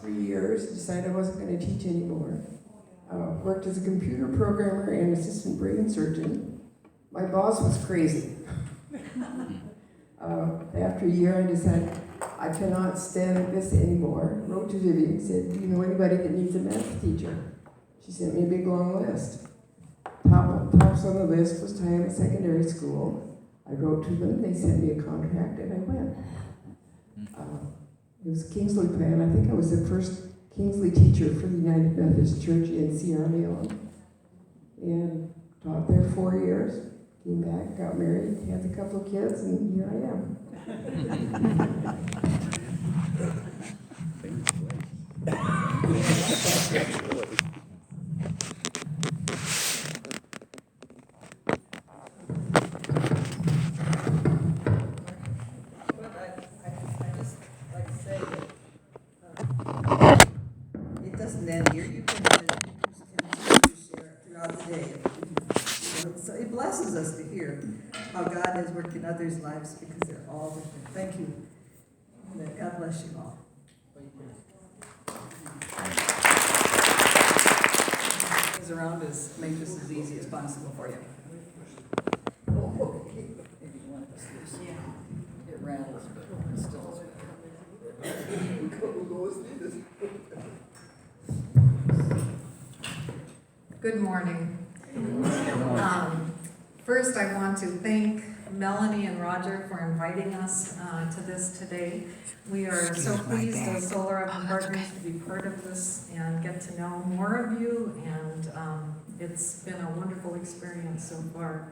3 years, decided I wasn't going to teach anymore. Worked as a computer programmer and assistant brain surgeon. My boss was crazy. After a year, I decided I cannot stand this anymore. Wrote to Vivian, said, do you know anybody that needs a math teacher? She sent me a big long list. Tops on the list was Tiama Secondary School. I wrote to them, they sent me a contract, and I went. It was a Kingsley plan. I think I was the first Kingsley teacher for the United Methodist Church in Sierra Leone. And taught there 4 years, came back, got married, had a couple of kids, and here I am. Then here you can continue to share throughout the day. So it blesses us to hear how God has worked in others' lives because they're all different. Thank you. And God bless you all. Is around us, make this as easy as possible for you. Oh, okay. Maybe one of us is. Yeah. It rattles, but it still is. Good morning. First, I want to thank Melanie and Roger for inviting us to this today. We are so pleased as Solar Up Partners to be part of this and get to know more of you, and it's been a wonderful experience so far.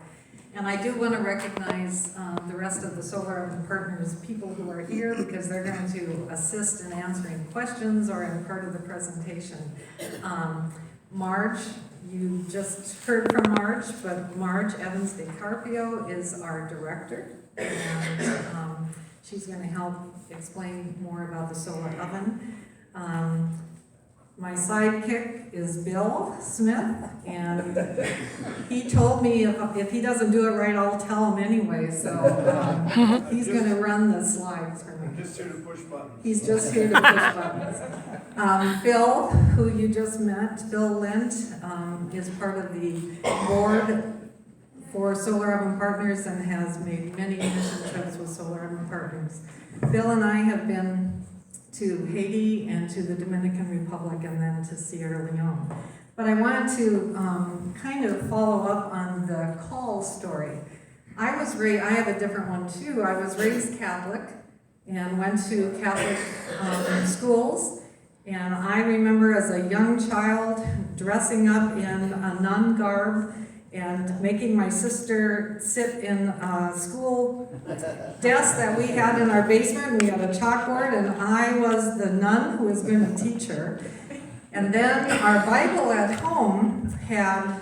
And I do want to recognize the rest of the Solar Up Partners people who are here because they're going to assist in answering questions or in part of the presentation. Marge, you just heard from Marge, but Marge Evans de Carpio is our director, and she's going to help explain more about the solar oven. My sidekick is Bill Smith, and he told me if he doesn't do it right, I'll tell him anyway, so he's going to run the slides for me. Just here to push buttons. He's just here to push buttons. Bill, who you just met, Bill Lint, is part of the board for Solar Oven Partners and has made many mission trips with Solar Oven Partners. Bill and I have been to Haiti and to the Dominican Republic and then to Sierra Leone. But I wanted to kind of follow up on the call story. I have a different one too. I was raised Catholic and went to Catholic schools. And I remember as a young child dressing up in a nun garb and making my sister sit in a school desk that we had in our basement. We had a chalkboard, and I was the nun who was going to teach her. And then our Bible at home had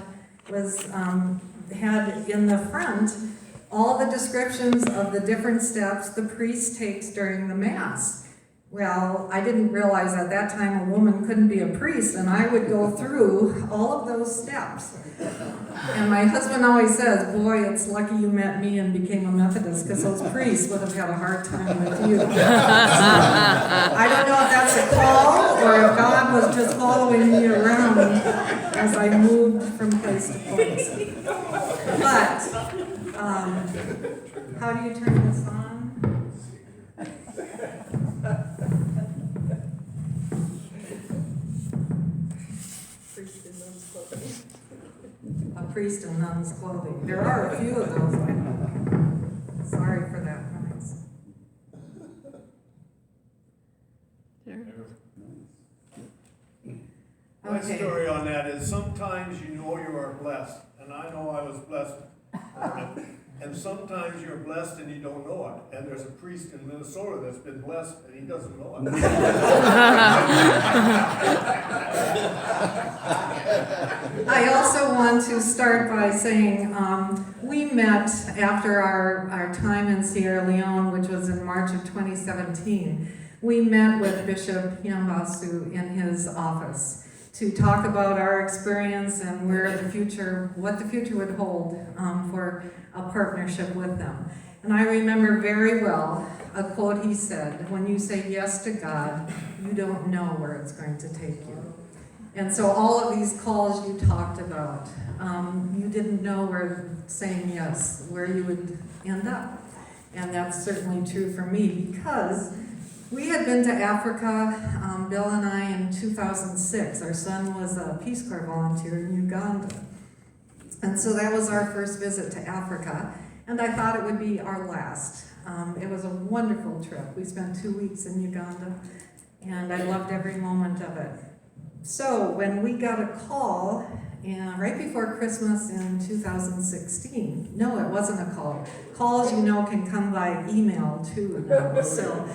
in the front all the descriptions of the different steps the priest takes during the Mass. Well, I didn't realize at that time a woman couldn't be a priest, and I would go through all of those steps. And my husband always says, boy, it's lucky you met me and became a Methodist, because those priests would have had a hard time with you. I don't know if that's a call, or if God was just following me around as I moved from place to place. But, how do you turn this on? A priest in nun's clothing. There are a few of those, I know. Sorry for that noise. My story on that is sometimes you know you are blessed, and I know I was blessed. And sometimes you're blessed and you don't know it. And there's a priest in Minnesota that's been blessed and he doesn't know it. I also want to start by saying we met after our time in Sierra Leone, which was in March of 2017. We met with Bishop Yambasu in his office to talk about our experience and what the future would hold for a partnership with them. And I remember very well a quote he said, when you say yes to God, you don't know where it's going to take you. And so all of these calls you talked about, you didn't know where saying yes, where you would end up. And that's certainly true for me, because we had been to Africa, Bill and I, in 2006. Our son was a Peace Corps volunteer in Uganda. And so that was our first visit to Africa, and I thought it would be our last. It was a wonderful trip. We spent 2 weeks in Uganda, and I loved every moment of it. So when we got a call, right before Christmas in 2016, no, it wasn't a call. Calls, you know, can come by email too now. So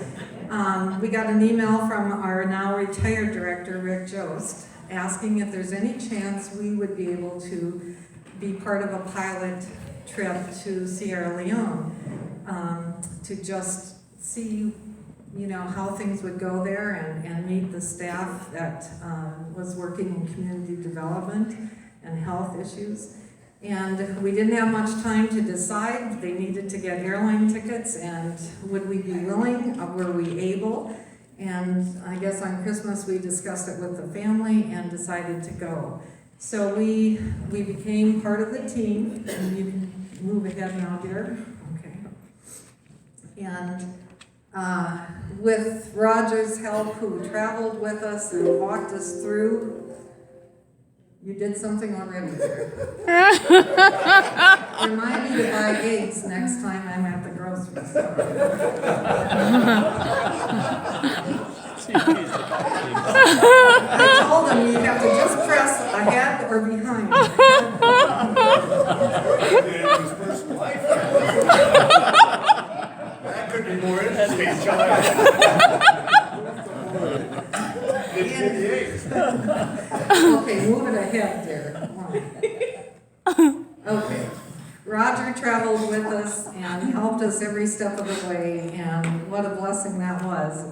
we got an email from our now retired director, Rick Jost, asking if there's any chance we would be able to be part of a pilot trip to Sierra Leone, to just see, you know, how things would go there and meet the staff that was working in community development and health issues. And we didn't have much time to decide. They needed to get airline tickets, and would we be willing? Were we able? And I guess on Christmas we discussed it with the family and decided to go. So we became part of the team, and you can move ahead now, dear. Okay. And with Roger's help, who traveled with us and walked us through, you did something already there. Remind me to buy eggs next time I'm at the grocery store. I told him you have to just press ahead or behind. That could be more interesting, John. Okay, move it ahead there. Okay. Roger traveled with us and helped us every step of the way, and what a blessing that was.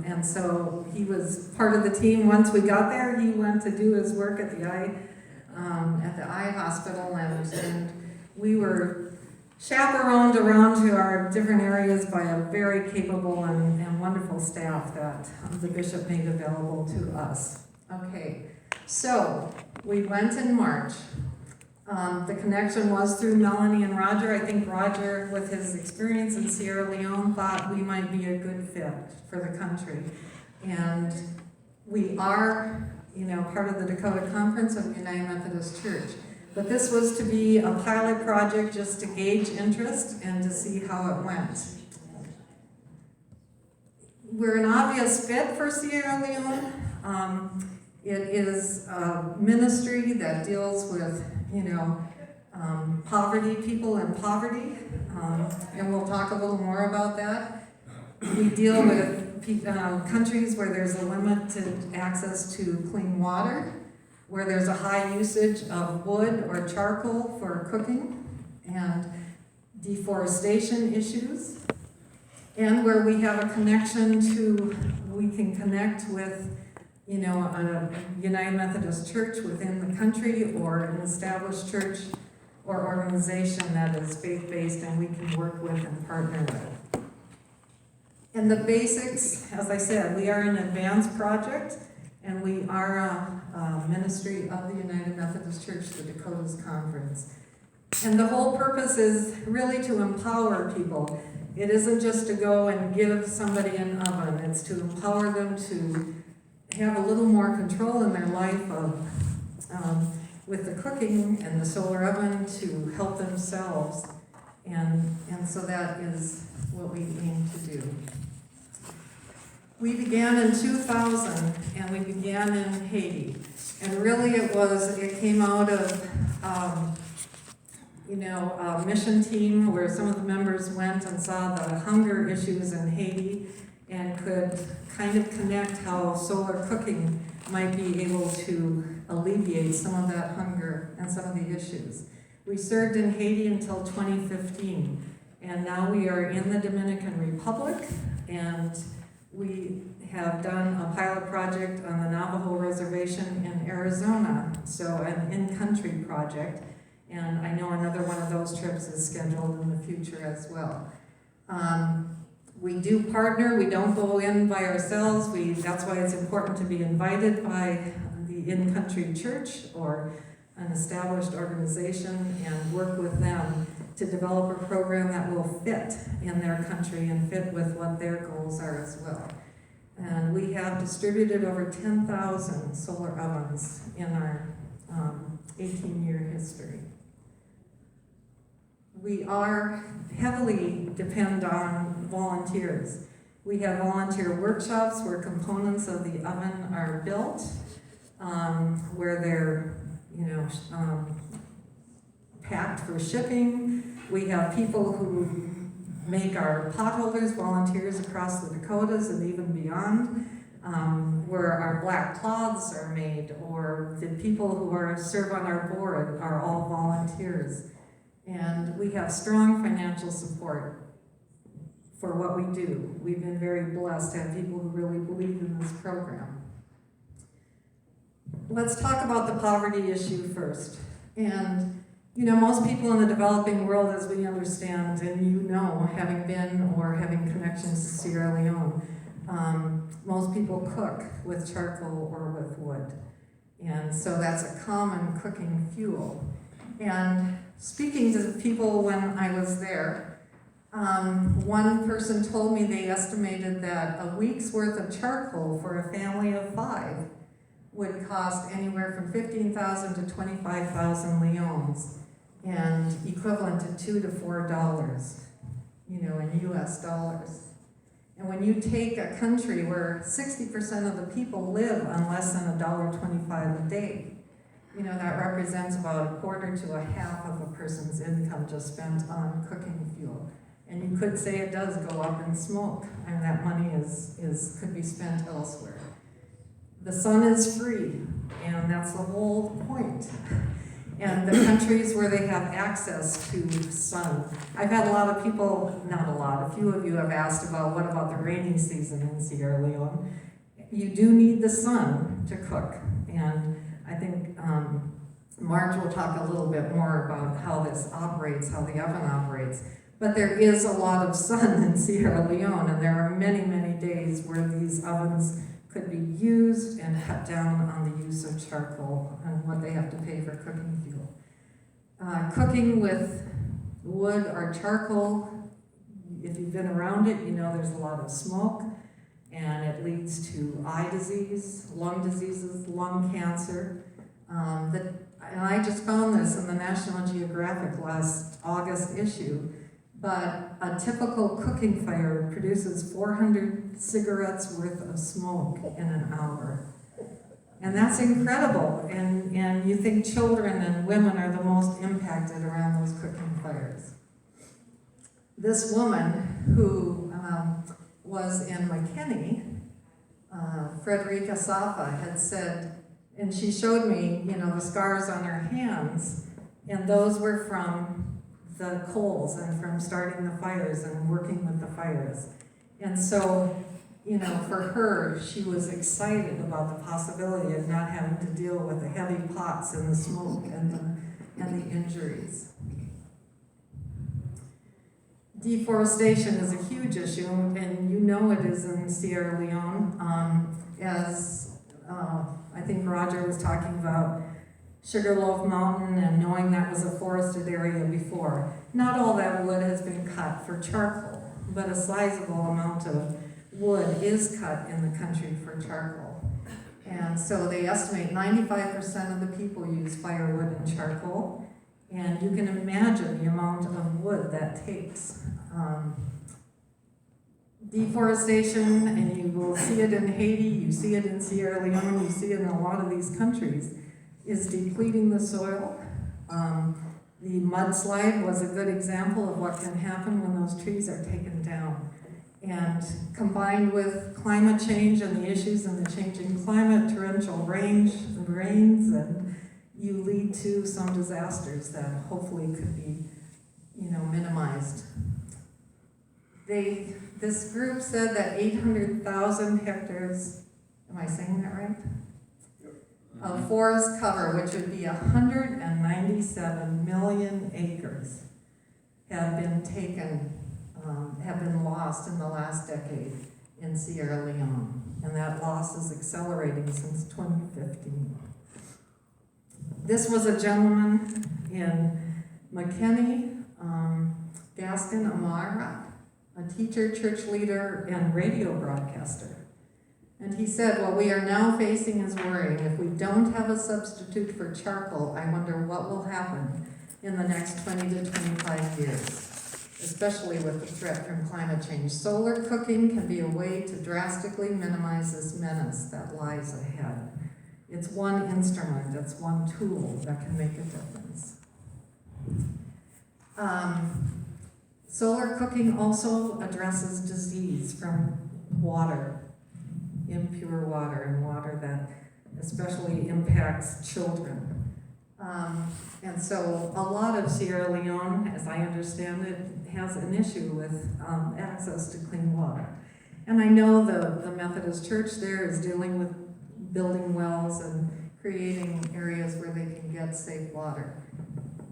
And so he was part of the team. Once we got there, he went to do his work at the eye hospital, and we were chaperoned around to our different areas by a very capable and wonderful staff that the bishop made available to us. Okay, so we went in March. The connection was through Melanie and Roger. I think Roger, with his experience in Sierra Leone, thought we might be a good fit for the country. And we are, you know, part of the Dakota Conference of the United Methodist Church. But this was to be a pilot project just to gauge interest and to see how it went. We're an obvious fit for Sierra Leone. It is a ministry that deals with, you know, poverty, people in poverty, and we'll talk a little more about that. We deal with countries where there's a limited access to clean water, where there's a high usage of wood or charcoal for cooking, and deforestation issues, and where we have a connection to, we can connect with, you know, a United Methodist Church within the country, or an established church or organization that is faith-based and we can work with and partner with. And the basics, as I said, we are an advanced project, and we are a ministry of the United Methodist Church, the Dakotas Conference. And the whole purpose is really to empower people. It isn't just to go and give somebody an oven, it's to empower them to have a little more control in their life of, with the cooking and the solar oven, to help themselves. And so that is what we aim to do. We began in 2000, and we began in Haiti. And really it came out of, a mission team where some of the members went and saw the hunger issues in Haiti and could kind of connect how solar cooking might be able to alleviate some of that hunger and some of the issues. We served in Haiti until 2015, and now we are in the Dominican Republic, and we have done a pilot project on the Navajo Reservation in Arizona, so an in-country project, and I know another one of those trips is scheduled in the future as well. We do partner, we don't go in by ourselves, that's why it's important to be invited by the in-country church or an established organization and work with them to develop a program that will fit in their country and fit with what their goals are as well. And we have distributed over 10,000 solar ovens in our 18-year history. We are heavily depend on volunteers. We have volunteer workshops where components of the oven are built, where they're packed for shipping. We have people who make our potholders, volunteers across the Dakotas and even beyond, where our black cloths are made, or the people who serve on our board are all volunteers. And we have strong financial support for what we do. We've been very blessed to have people who really believe in this program. Let's talk about the poverty issue first. And most people in the developing world, as we understand, and having been or having connections to Sierra Leone, most people cook with charcoal or with wood. And so that's a common cooking fuel. And speaking to people when I was there, one person told me they estimated that a week's worth of charcoal for a family of 5 would cost anywhere from 15,000 to 25,000 leones, and equivalent to $2 to $4, in US dollars. And when you take a country where 60% of the people live on less than $1.25 a day, that represents about a quarter to a half of a person's income just spent on cooking fuel. And you could say it does go up in smoke, and that money could be spent elsewhere. The sun is free, and that's the whole point. And the countries where they have access to sun. I've had a lot of people, not a lot, a few of you have asked about what about the rainy season in Sierra Leone. You do need the sun to cook, and I think Marge will talk a little bit more about how this operates, how the oven operates. But there is a lot of sun in Sierra Leone, and there are many, many days where these ovens could be used and cut down on the use of charcoal and what they have to pay for cooking fuel. Cooking with wood or charcoal, if you've been around it, there's a lot of smoke, and it leads to eye disease, lung diseases, lung cancer. And I just found this in the National Geographic last August issue, but a typical cooking fire produces 400 cigarettes worth of smoke in an hour. And that's incredible, and you think children and women are the most impacted around those cooking fires. This woman who was in McKinney, Frederica Safa, had said, and she showed me, the scars on her hands, and those were from the coals and from starting the fires and working with the fires. And so, for her, she was excited about the possibility of not having to deal with the heavy pots and the smoke and the injuries. Deforestation is a huge issue, and it is in Sierra Leone. As I think Roger was talking about Sugarloaf Mountain and knowing that was a forested area before. Not all that wood has been cut for charcoal, but a sizable amount of wood is cut in the country for charcoal. And so they estimate 95% of the people use firewood and charcoal, and you can imagine the amount of wood that takes. Deforestation, and you will see it in Haiti, you see it in Sierra Leone, you see it in a lot of these countries, is depleting the soil. The mudslide was a good example of what can happen when those trees are taken down. And combined with climate change and the issues in the changing climate, torrential rains, and you lead to some disasters that hopefully could be, minimized. This group said that 800,000 hectares, am I saying that right? Of forest cover, which would be 197 million acres, have been taken have been lost in the last decade in Sierra Leone, and that loss is accelerating since 2015. This was a gentleman in McKinney, Gaston Amara, a teacher, church leader, and radio broadcaster. And he said, what we are now facing is worrying. If we don't have a substitute for charcoal, I wonder what will happen in the next 20 to 25 years, especially with the threat from climate change. Solar cooking can be a way to drastically minimize this menace that lies ahead. It's one instrument, it's one tool that can make a difference. Solar cooking also addresses disease from water, impure water, and water that especially impacts children. And so a lot of Sierra Leone, as I understand it, has an issue with access to clean water. And I know the Methodist Church there is dealing with building wells and creating areas where they can get safe water.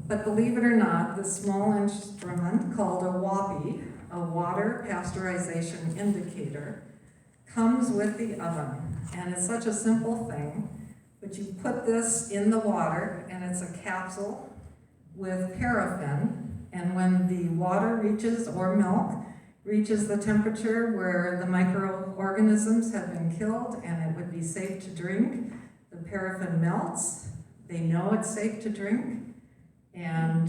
But believe it or not, this small instrument called a WAPI, a water pasteurization indicator, comes with the oven. And it's such a simple thing, but you put this in the water, and it's a capsule with paraffin, and when the water reaches, or milk, reaches the temperature where the microorganisms have been killed and it would be safe to drink, the paraffin melts. They know it's safe to drink, and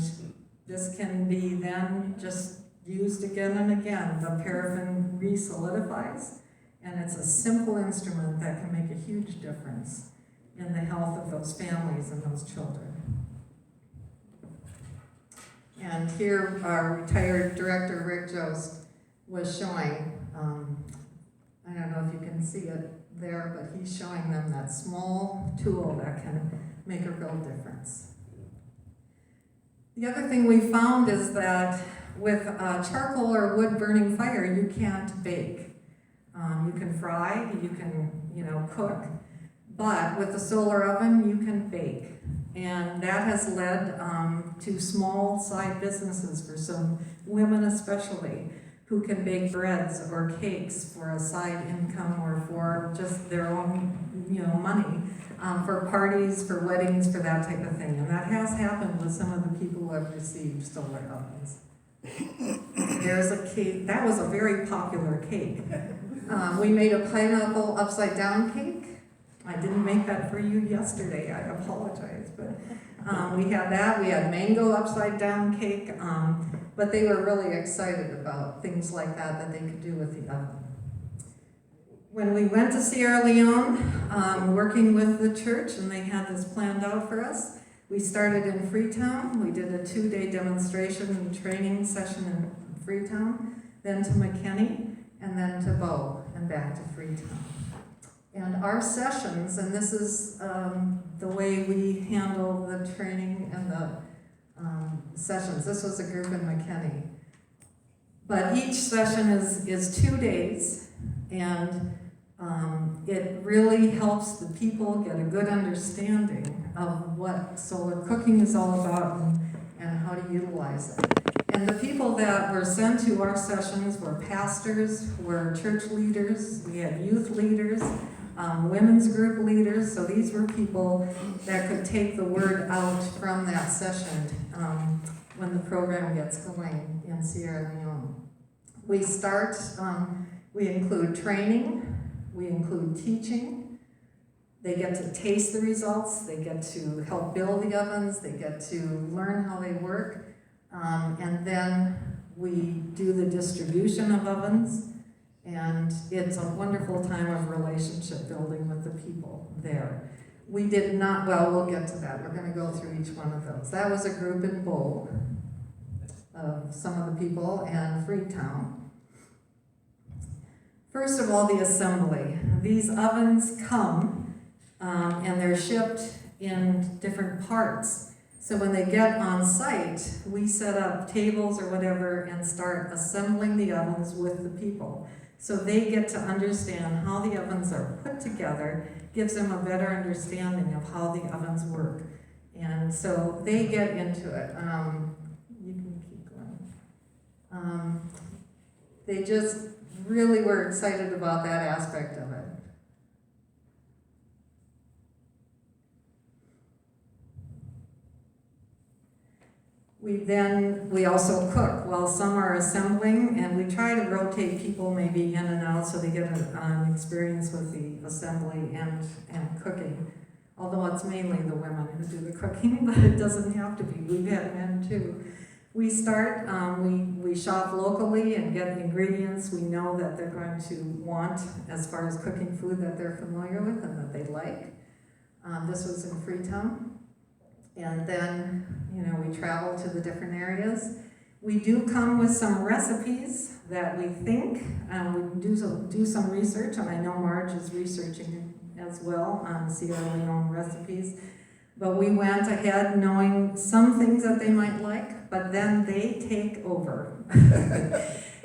this can be then just used again and again. The paraffin re-solidifies, and it's a simple instrument that can make a huge difference in the health of those families and those children. And here our retired director, Rick Jost, was showing, I don't know if you can see it there, but he's showing them that small tool that can make a real difference. The other thing we found is that with charcoal or wood burning fire, you can't bake. You can fry, you can, cook, but with the solar oven, you can bake. And that has led to small side businesses for some women especially, who can bake breads or cakes for a side income or for just their own, money, for parties, for weddings, for that type of thing. And that has happened with some of the people who have received solar ovens. There's a cake, that was a very popular cake. We made a pineapple upside down cake. I didn't make that for you yesterday, I apologize, but we had that. We had mango upside down cake, but they were really excited about things like that they could do with the oven. When we went to Sierra Leone, working with the church, and they had this planned out for us, we started in Freetown. We did a 2-day demonstration and training session in Freetown, then to McKinney, and then to Bow, and back to Freetown. And our sessions, and this is the way we handle the training and the sessions. This was a group in McKinney. But each session is 2 days, and it really helps the people get a good understanding of what solar cooking is all about and how to utilize it. And the people that were sent to our sessions were pastors, were church leaders, we had youth leaders, women's group leaders, so these were people that could take the word out from that session when the program gets going in Sierra Leone. We start, we include training, we include teaching. They get to taste the results, they get to help build the ovens, they get to learn how they work, and then we do the distribution of ovens. And it's a wonderful time of relationship building with the people there. We did not, well, we'll get to that. We're going to go through each one of those. That was a group in Bow of some of the people, and Freetown. First of all, the assembly. These ovens come and they're shipped in different parts. So when they get on site, we set up tables or whatever and start assembling the ovens with the people. So they get to understand how the ovens are put together, gives them a better understanding of how the ovens work. And so they get into it. You can keep going. they just really were excited about that aspect of it. We also cook while some are assembling, and we try to rotate people maybe in and out so they get an experience with the assembly and cooking. Although it's mainly the women who do the cooking, but it doesn't have to be. We've had men too. We start, we shop locally and get ingredients we know that they're going to want as far as cooking food that they're familiar with and that they like. This was in Freetown. And then, we travel to the different areas. We do come with some recipes that we think, we do some research, and I know Marge is researching as well on Sierra Leone recipes. But we went ahead knowing some things that they might like, but then they take over.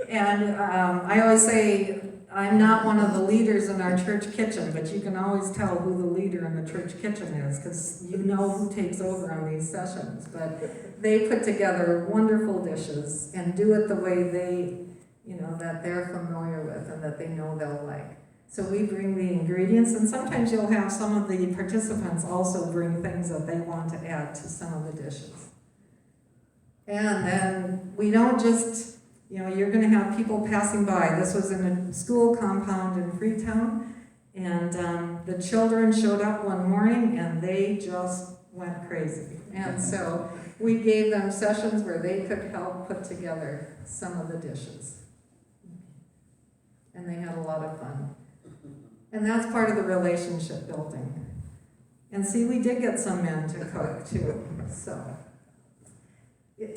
And I always say, I'm not one of the leaders in our church kitchen, but you can always tell who the leader in the church kitchen is, because you know who takes over on these sessions. But they put together wonderful dishes and do it the way they, that they're familiar with and that they know they'll like. So we bring the ingredients, and sometimes you'll have some of the participants also bring things that they want to add to some of the dishes. And then we don't just, you're going to have people passing by. This was in a school compound in Freetown, and the children showed up one morning and they just went crazy. And so we gave them sessions where they could help put together some of the dishes. And they had a lot of fun. And that's part of the relationship building. And see, we did get some men to cook too, so.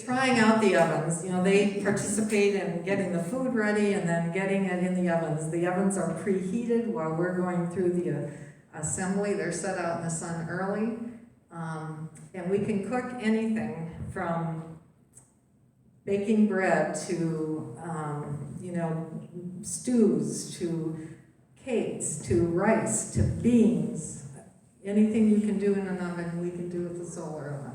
Trying out the ovens, they participate in getting the food ready and then getting it in the ovens. The ovens are preheated while we're going through the assembly. They're set out in the sun early. And we can cook anything from baking bread to, stews, to cakes, to rice, to beans. Anything you can do in an oven, we can do with the solar oven.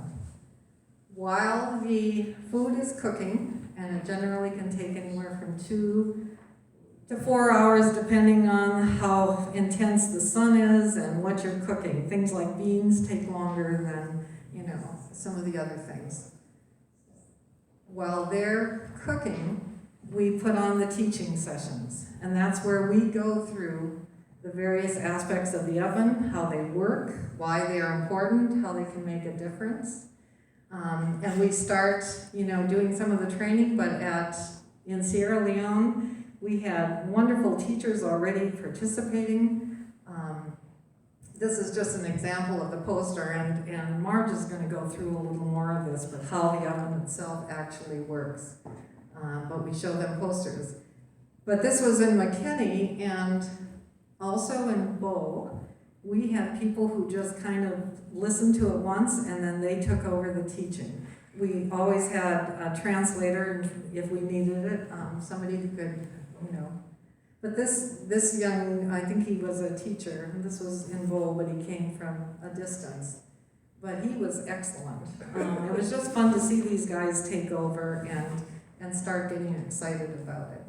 While the food is cooking, and it generally can take anywhere from 2 to 4 hours depending on how intense the sun is and what you're cooking. Things like beans take longer than, some of the other things. While they're cooking, we put on the teaching sessions, and that's where we go through the various aspects of the oven, how they work, why they are important, how they can make a difference. And we start, doing some of the training, but in Sierra Leone, we had wonderful teachers already participating. This is just an example of the poster, and Marge is going to go through a little more of this, but how the oven itself actually works. But we show them posters. But this was in McKinney, and also in Bow. We had people who just kind of listened to it once and then they took over the teaching. We always had a translator if we needed it, somebody who could, But this young, I think he was a teacher, and this was in Bow, but he came from a distance. But he was excellent. It was just fun to see these guys take over and start getting excited about it.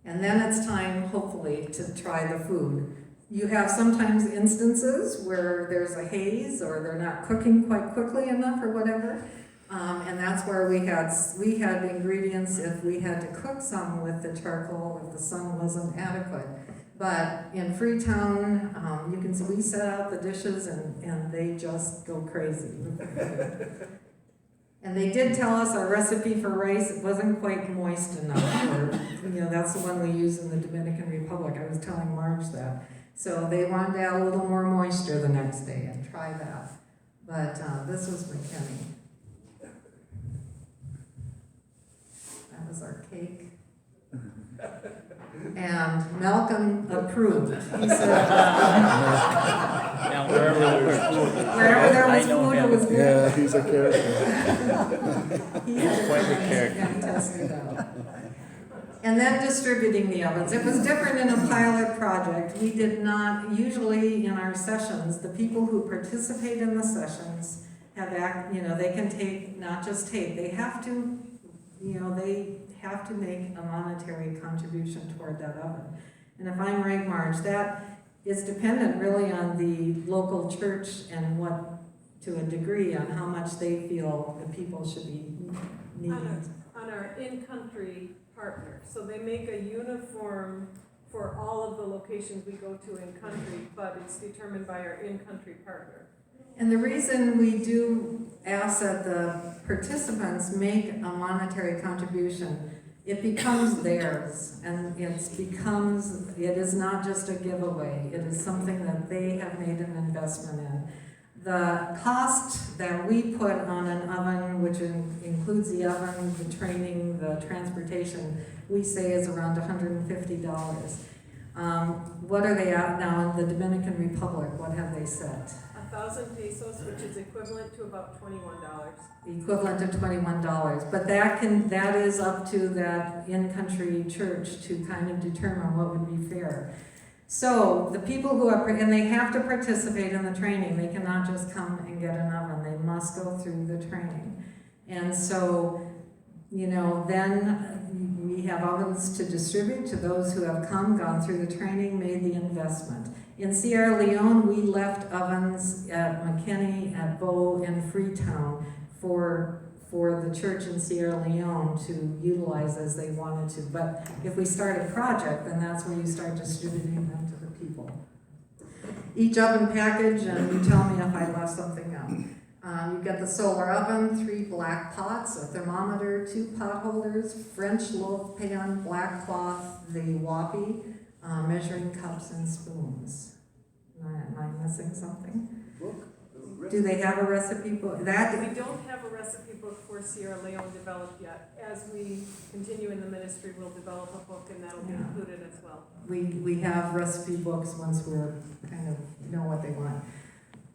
And then it's time, hopefully, to try the food. You have sometimes instances where there's a haze or they're not cooking quite quickly enough or whatever. And that's where we had ingredients if we had to cook some with the charcoal if the sun wasn't adequate. But in Freetown, you can see we set out the dishes and they just go crazy. And they did tell us our recipe for rice, it wasn't quite moist enough. Or, that's the one we use in the Dominican Republic. I was telling Marge that. So they wanted to add a little more moisture the next day and try that. But this was McKinney. That was our cake. And Malcolm approved. He said, Now, wherever there was food, it was good. Yeah, he's a character. He's quite a character. And test it out. And then distributing the ovens. It was different in a pilot project. We did not, usually in our sessions, the people who participate in the sessions have they can take, not just tape, they have to, they have to make a monetary contribution toward that oven. And if I'm right, Marge, that is dependent really on the local church and what, to a degree, on how much they feel the people should be needing. On our in-country partner. So they make a uniform for all of the locations we go to in country, but it's determined by our in-country partner. And the reason we do ask that the participants make a monetary contribution, it becomes theirs, and it is not just a giveaway, it is something that they have made an investment in. The cost that we put on an oven, which includes the oven, the training, the transportation, we say is around $150. What are they at now in the Dominican Republic? What have they set? 1,000 pesos, which is equivalent to about $21. Equivalent to $21, but that is up to that in-country church to kind of determine what would be fair. So the people who are, and they have to participate in the training, they cannot just come and get an oven, they must go through the training. And so, then we have ovens to distribute to those who have gone through the training, made the investment. In Sierra Leone, we left ovens at McKinney, at Bow, and Freetown for the church in Sierra Leone to utilize as they wanted to. But if we start a project, then that's where you start distributing them to the people. Each oven package, and you tell me if I left something out. You get the solar oven, 3 black pots, a thermometer, 2 pot holders, French loaf pan, black cloth, the wappy, measuring cups and spoons. Am I missing something? Do they have a recipe book? We don't have a recipe book for Sierra Leone developed yet. As we continue in the ministry, we'll develop a book and that'll be included as well. We have recipe books once we're kind of know what they want.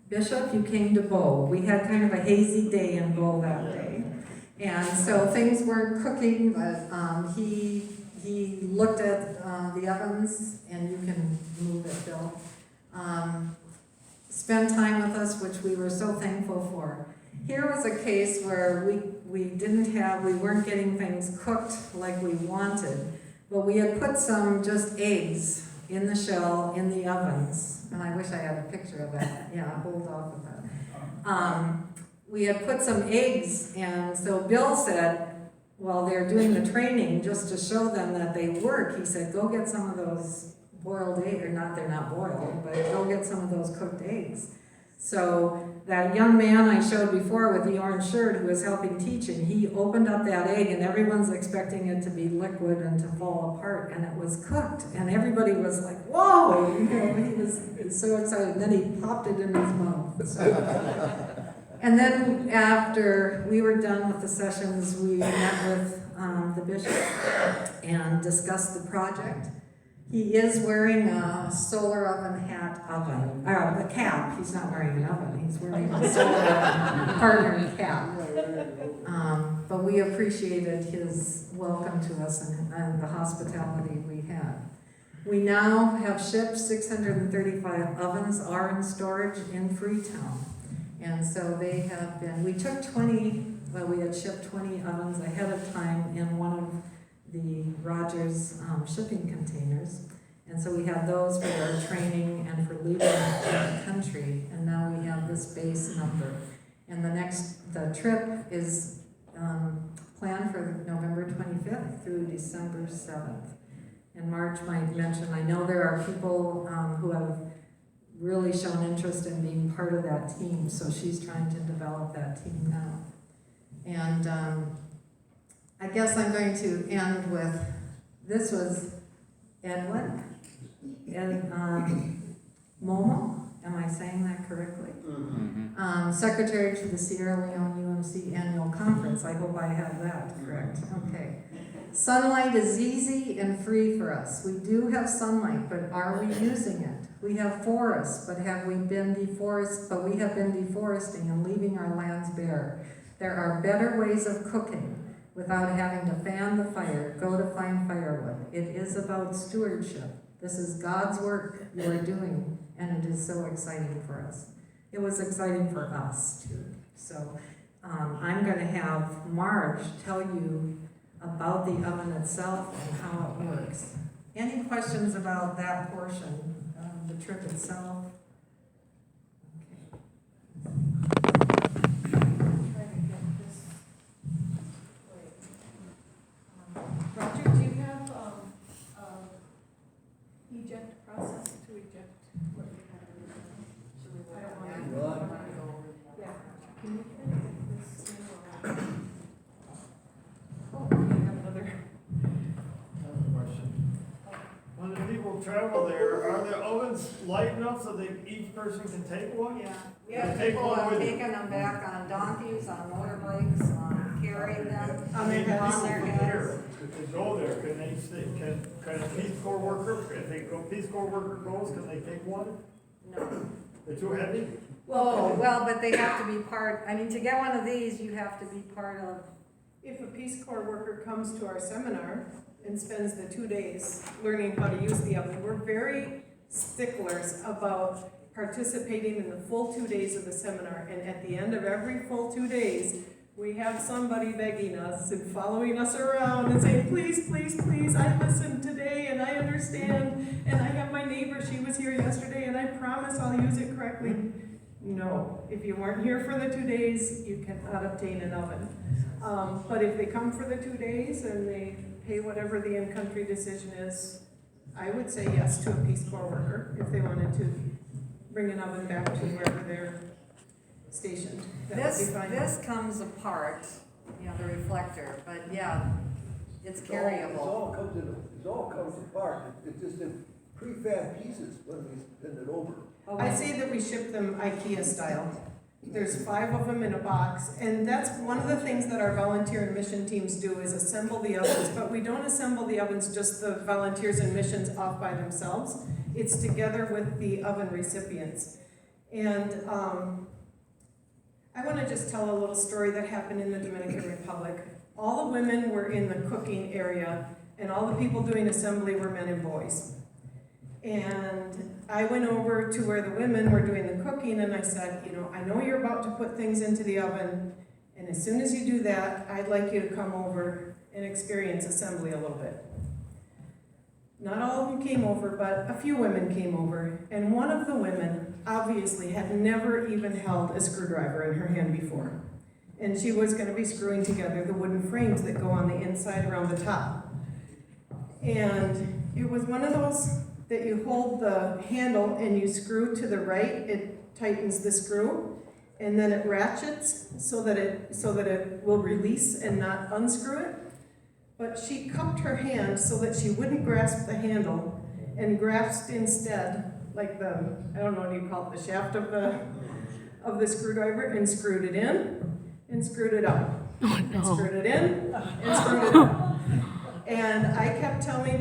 Bishop, you came to Bow. We had kind of a hazy day in Bow that day. And so things weren't cooking, but he looked at the ovens, and you can move it, Bill. Spend time with us, which we were so thankful for. Here was a case where we weren't getting things cooked like we wanted, but we had put some just eggs in the shell in the ovens, and I wish I had a picture of that. Yeah, hold off with that. We had put some eggs, and so Bill said, while they're doing the training, just to show them that they work, he said, go get some of those boiled eggs, or not, they're not boiled, but go get some of those cooked eggs. So that young man I showed before with the orange shirt who was helping teaching, he opened up that egg, and everyone's expecting it to be liquid and to fall apart, and it was cooked. And everybody was like, whoa, he was so excited. And then he popped it in his mouth. So. And then after we were done with the sessions, we met with the bishop and discussed the project. He is wearing a solar oven a cap. He's not wearing an oven, he's wearing a solar oven partner cap. But we appreciated his welcome to us and the hospitality we had. We now have shipped 635 ovens are in storage in Freetown. And so they have been, we had shipped 20 ovens ahead of time in one of the Rogers shipping containers. And so we have those for our training and for leaving the country. And now we have this base number. And the trip is planned for November 25th through December 7th. And Marge might mention, I know there are people who have really shown interest in being part of that team, so she's trying to develop that team now. And I guess I'm going to end with, this was Edwin and Momo, am I saying that correctly? Mm-hmm. Secretary to the Sierra Leone UMC Annual Conference, I hope I have that correct. Okay. Sunlight is easy and free for us. We do have sunlight, but are we using it? We have forests, but we have been deforesting and leaving our lands bare. There are better ways of cooking without having to fan the fire, go to find firewood. It is about stewardship. This is God's work you are doing, and it is so exciting for us. It was exciting for us, too. So I'm going to have Marge tell you about the oven itself and how it works. Any questions about that portion of the trip itself? Try to get this way. Roger, do you have, eject process to eject what you have? I don't want to. Yeah, can you kind of get this thing on? Oh, I have another. When the people travel there, are the ovens light enough so that each person can take one? Yeah, Take people one have with you. taken them back on donkeys, on motorbikes, carried them I mean, the on people their from heads. here, if they go there, can they stay, can a Peace Corps worker, if they go, Peace Corps worker goes, can they take one? No. They're too heavy? Oh, well, but they have to be part, I mean, to get one of these, you have to be part of, If a Peace Corps worker comes to our seminar and spends the 2 days learning how to use the oven, we're very sticklers about participating in the full 2 days of the seminar. And at the end of every full 2 days, we have somebody begging us and following us around and saying, please, please, please, I listened today and I understand. And I have my neighbor, she was here yesterday and I promise I'll use it correctly. No, if you weren't here for the 2 days, you cannot obtain an oven. But if they come for the 2 days and they pay whatever the in-country decision is, I would say yes to a Peace Corps worker if they wanted to bring an oven back to wherever they're stationed. That would be fine. this comes apart, you know, the reflector, but yeah, it's carryable. It all comes apart, it's just in prefab pieces when we send it over. I say that we ship them IKEA style. There's 5 of them in a box, and that's one of the things that our volunteer and mission teams do is assemble the ovens, but we don't assemble the ovens just the volunteers and missions off by themselves. It's together with the oven recipients. And I want to just tell a little story that happened in the Dominican Republic. All the women were in the cooking area, and all the people doing assembly were men and boys. And I went over to where the women were doing the cooking and I said, you know, I know you're about to put things into the oven, and as soon as you do that, I'd like you to come over and experience assembly a little bit. Not all of them came over, but a few women came over, and one of the women obviously had never even held a screwdriver in her hand before. And she was going to be screwing together the wooden frames that go on the inside around the top. And it was one of those that you hold the handle and you screw to the right, it tightens the screw, and then it ratchets so that it will release and not unscrew it. But she cupped her hand so that she wouldn't grasp the handle and grasped instead, like the, I don't know what you call it, the shaft of the screwdriver, and screwed it in and screwed it up. And screwed it in and screwed it up. And I kept telling her,